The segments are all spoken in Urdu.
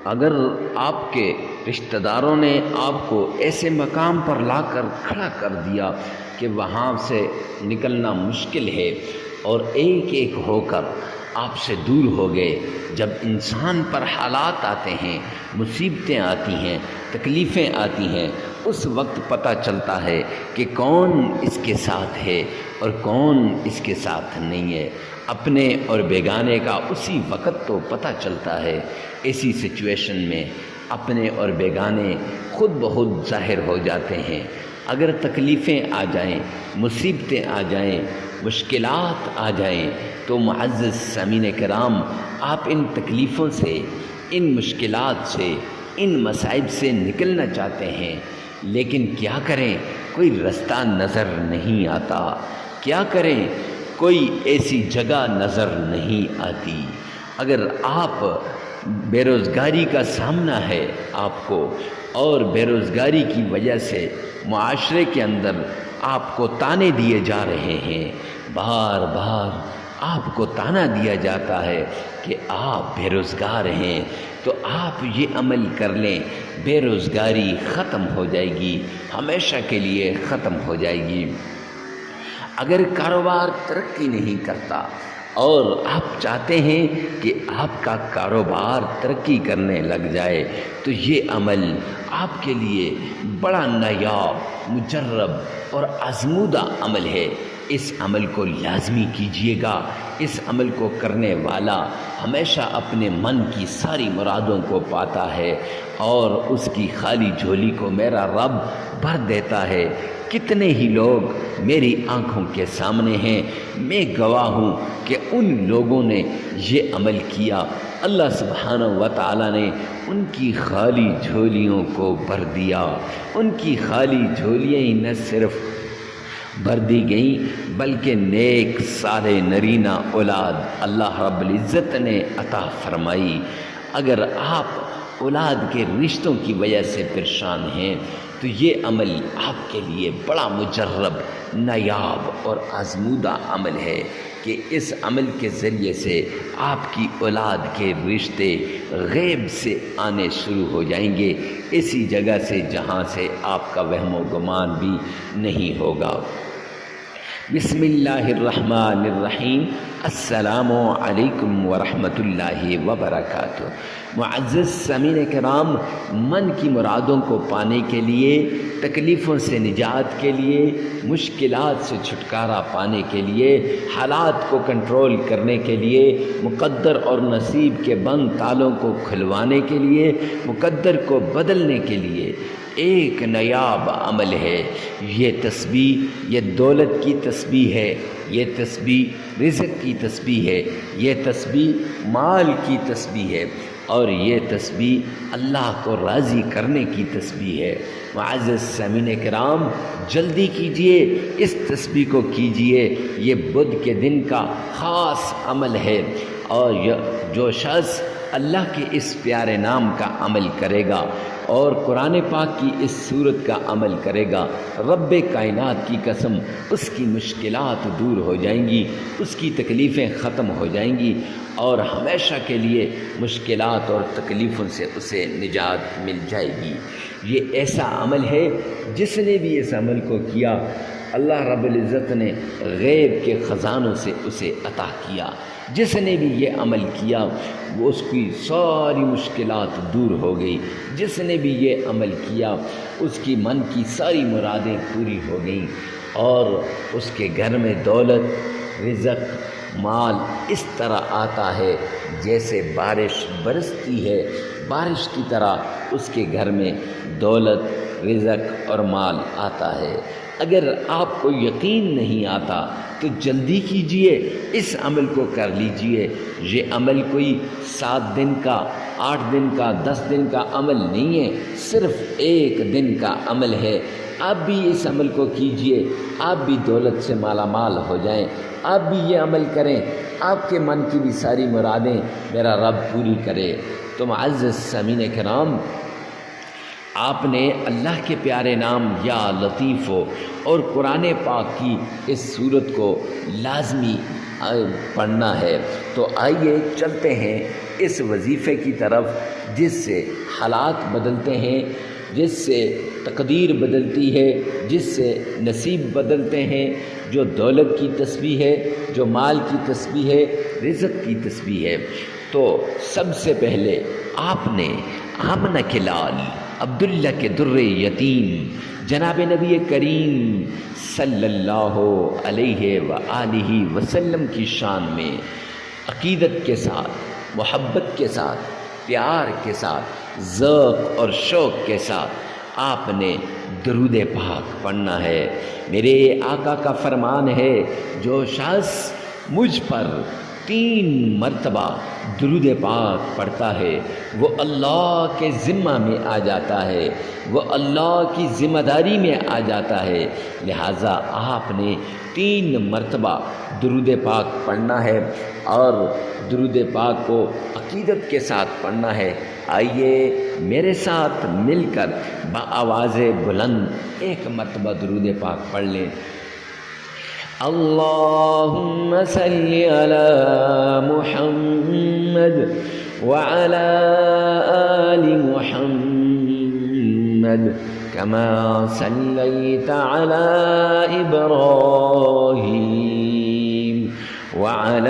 اگر آپ کے رشتہ داروں نے آپ کو ایسے مقام پر لا کر کھڑا کر دیا کہ وہاں سے نکلنا مشکل ہے اور ایک ایک ہو کر آپ سے دور ہو گئے، جب انسان پر حالات آتے ہیں، مصیبتیں آتی ہیں، تکلیفیں آتی ہیں، اس وقت پتہ چلتا ہے کہ کون اس کے ساتھ ہے اور کون اس کے ساتھ نہیں ہے۔ اپنے اور بیگانے کا اسی وقت تو پتہ چلتا ہے۔ ایسی سچویشن میں اپنے اور بیگانے خود بخود ظاہر ہو جاتے ہیں۔ اگر تکلیفیں آ جائیں، مصیبتیں آ جائیں، مشکلات آ جائیں تو معزز سامعین کرام، آپ ان تکلیفوں سے، ان مشکلات سے، ان مصائب سے نکلنا چاہتے ہیں، لیکن کیا کریں؟ کوئی رستہ نظر نہیں آتا۔ کیا کریں؟ کوئی ایسی جگہ نظر نہیں آتی۔ اگر آپ بے روزگاری کا سامنا ہے آپ کو، اور بے روزگاری کی وجہ سے معاشرے کے اندر آپ کو تانے دیے جا رہے ہیں، بار بار آپ کو تانا دیا جاتا ہے کہ آپ بے روزگار ہیں، تو آپ یہ عمل کر لیں، بے روزگاری ختم ہو جائے گی، ہمیشہ کے لیے ختم ہو جائے گی۔ اگر کاروبار ترقی نہیں کرتا اور آپ چاہتے ہیں کہ آپ کا کاروبار ترقی کرنے لگ جائے، تو یہ عمل آپ کے لیے بڑا نایاب، مجرب اور آزمودہ عمل ہے۔ اس عمل کو لازمی کیجیے گا۔ اس عمل کو کرنے والا ہمیشہ اپنے من کی ساری مرادوں کو پاتا ہے اور اس کی خالی جھولی کو میرا رب بھر دیتا ہے۔ کتنے ہی لوگ میری آنکھوں کے سامنے ہیں، میں گواہ ہوں کہ ان لوگوں نے یہ عمل کیا، اللہ سبحانہ و تعالیٰ نے ان کی خالی جھولیوں کو بھر دیا۔ ان کی خالی جھولیاں ہی نہ صرف بھر دی گئیں بلکہ نیک صالح نرینہ اولاد اللہ رب العزت نے عطا فرمائی۔ اگر آپ اولاد کے رشتوں کی وجہ سے پریشان ہیں تو یہ عمل آپ کے لیے بڑا مجرب، نایاب اور آزمودہ عمل ہے کہ اس عمل کے ذریعے سے آپ کی اولاد کے رشتے غیب سے آنے شروع ہو جائیں گے، ایسی جگہ سے جہاں سے آپ کا وہم و گمان بھی نہیں ہوگا۔ بسم اللہ الرحمن الرحیم۔ السلام علیکم ورحمۃ اللہ وبرکاتہ۔ معزز سامعین کرام، من کی مرادوں کو پانے کے لیے، تکلیفوں سے نجات کے لیے، مشکلات سے چھٹکارا پانے کے لیے، حالات کو کنٹرول کرنے کے لیے، مقدر اور نصیب کے بند تالوں کو کھلوانے کے لیے، مقدر کو بدلنے کے لیے ایک نایاب عمل ہے۔ یہ تسبیح، یہ دولت کی تسبیح ہے، یہ تسبیح رزق کی تسبیح ہے، یہ تسبیح مال کی تسبیح ہے، اور یہ تسبیح اللہ کو راضی کرنے کی تسبیح ہے۔ معزز سامعین کرام، جلدی کیجئے، اس تسبیح کو کیجئے۔ یہ بدھ کے دن کا خاص عمل ہے، اور جو شخص اللہ کے اس پیارے نام کا عمل کرے گا اور قرآن پاک کی اس سورت کا عمل کرے گا، رب کائنات کی قسم، اس کی مشکلات دور ہو جائیں گی، اس کی تکلیفیں ختم ہو جائیں گی، اور ہمیشہ کے لیے مشکلات اور تکلیفوں سے اسے نجات مل جائے گی۔ یہ ایسا عمل ہے، جس نے بھی اس عمل کو کیا، اللہ رب العزت نے غیب کے خزانوں سے اسے عطا کیا۔ جس نے بھی یہ عمل کیا، وہ اس کی ساری مشکلات دور ہو گئی۔ جس نے بھی یہ عمل کیا، اس کی من کی ساری مرادیں پوری ہو گئیں، اور اس کے گھر میں دولت، رزق، مال اس طرح آتا ہے جیسے بارش برستی ہے، بارش کی طرح اس کے گھر میں دولت، رزق اور مال آتا ہے۔ اگر آپ کو یقین نہیں آتا تو جلدی کیجئے، اس عمل کو کر لیجئے۔ یہ عمل کوئی 7 دن کا، 8 دن کا، 10 دن کا عمل نہیں ہے، صرف 1 دن کا عمل ہے۔ آپ بھی اس عمل کو کیجئے، آپ بھی دولت سے مالا مال ہو جائیں، آپ بھی یہ عمل کریں، آپ کے من کی بھی ساری مرادیں میرا رب پوری کرے۔ تو معزز سامعین کرام، آپ نے اللہ کے پیارے نام یا لطیف اور قرآن پاک کی اس سورت کو لازمی پڑھنا ہے۔ تو آئیے چلتے ہیں اس وظیفے کی طرف جس سے حالات بدلتے ہیں، جس سے تقدیر بدلتی ہے، جس سے نصیب بدلتے ہیں، جو دولت کی تسبیح ہے، جو مال کی تسبیح ہے، رزق کی تسبیح ہے۔ تو سب سے پہلے آپ نے آمنہ کے لال عبداللہ کے در یتیم جناب نبی کریم صلی اللہ علیہ وآلہ وسلم کی شان میں عقیدت کے ساتھ، محبت کے ساتھ، پیار کے ساتھ، ذوق اور شوق کے ساتھ آپ نے درود پاک پڑھنا ہے۔ میرے آقا کا فرمان ہے، جو شخص مجھ پر 3 مرتبہ درود پاک پڑھتا ہے وہ اللہ کے ذمہ میں آ جاتا ہے، وہ اللہ کی ذمہ داری میں آ جاتا ہے۔ لہٰذا آپ نے 3 مرتبہ درود پاک پڑھنا ہے اور درود پاک کو عقیدت کے ساتھ پڑھنا ہے۔ آئیے میرے ساتھ مل کر بآواز بلند 1 مرتبہ درود پاک پڑھ لیں۔ اللہم صلی علی محمد وعلی آل محمد کما صلیت علی ابراہیم وعلی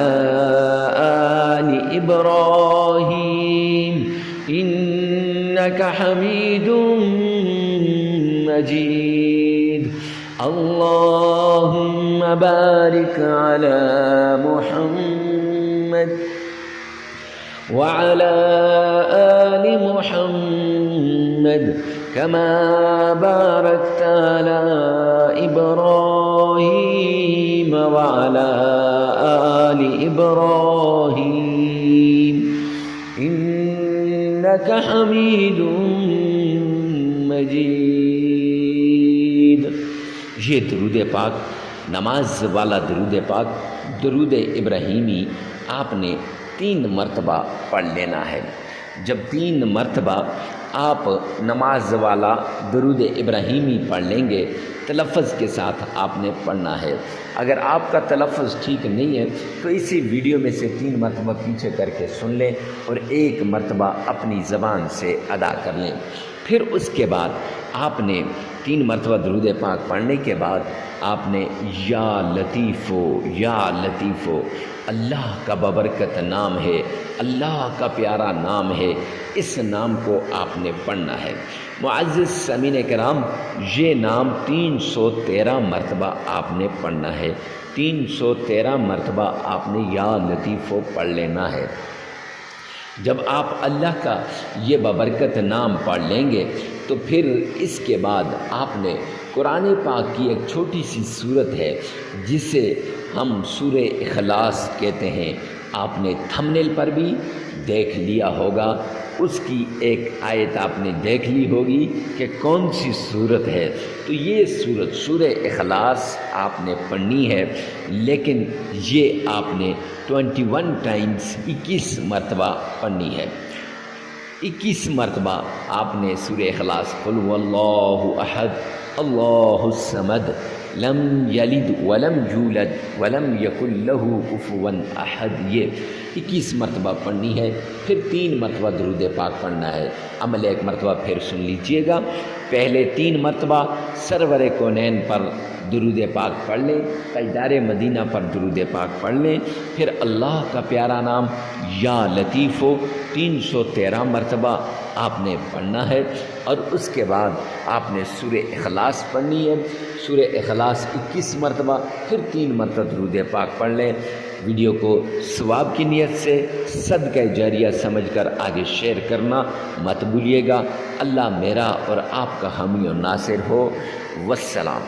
آل ابراہیم انک حمید مجید۔ اللہم بارک علی محمد وعلی آل محمد کما بارکت علی ابراہیم وعلی آل ابراہیم انک حمید مجید۔ یہ درود پاک، نماز والا درود پاک، درود ابراہیمی آپ نے 3 مرتبہ پڑھ لینا ہے۔ جب 3 مرتبہ آپ نماز والا درود ابراہیمی پڑھ لیں گے، تلفظ کے ساتھ آپ نے پڑھنا ہے۔ اگر آپ کا تلفظ ٹھیک نہیں ہے تو اسی ویڈیو میں سے 3 مرتبہ پیچھے کر کے سن لیں اور 1 مرتبہ اپنی زبان سے ادا کر لیں۔ پھر اس کے بعد آپ نے 3 مرتبہ درود پاک پڑھنے کے بعد آپ نے یا لطیفو یا لطیفو، اللہ کا بابرکت نام ہے، اللہ کا پیارا نام ہے، اس نام کو آپ نے پڑھنا ہے۔ معزز سامعین کرام، یہ نام 313 مرتبہ آپ نے پڑھنا ہے۔ 313 مرتبہ آپ نے یا لطیفو پڑھ لینا ہے۔ جب آپ اللہ کا یہ بابرکت نام پڑھ لیں گے تو پھر اس کے بعد آپ نے قرآن پاک کی ایک چھوٹی سی صورت ہے جسے ہم سورہ اخلاص کہتے ہیں، آپ نے تھمبنیل پر بھی دیکھ لیا ہوگا، اس کی ایک آیت آپ نے دیکھ لی ہوگی کہ کون سی صورت ہے۔ تو یہ صورت سورہ اخلاص آپ نے پڑھنی ہے، لیکن یہ آپ نے 21 ٹائمز 21 مرتبہ پڑھنی ہے۔ 21 مرتبہ آپ نے سورہ اخلاص قل هو اللہ احد اللہ الصمد لم یلد ولم یولد ولم یکن له کفوا احد، یہ 21 مرتبہ پڑھنی ہے۔ پھر 3 مرتبہ درود پاک پڑھنا ہے۔ عمل 1 مرتبہ پھر سن لیجئے گا۔ پہلے 3 مرتبہ سرور کونین پر درود پاک پڑھ لیں، تاجدار مدینہ پر درود پاک پڑھ لیں، پھر اللہ کا پیارا نام یا لطیفو 313 مرتبہ آپ نے پڑھنا ہے، اور اس کے بعد آپ نے سورہ اخلاص پڑھنی ہے۔ سورہ اخلاص 21 مرتبہ، پھر 3 مرتبہ درود پاک پڑھ لیں۔ ویڈیو کو ثواب کی نیت سے صدقہ جاریہ سمجھ کر آگے شیئر کرنا مت بھولیے گا۔ اللہ میرا اور آپ کا حامی و ناصر ہو۔ والسلام۔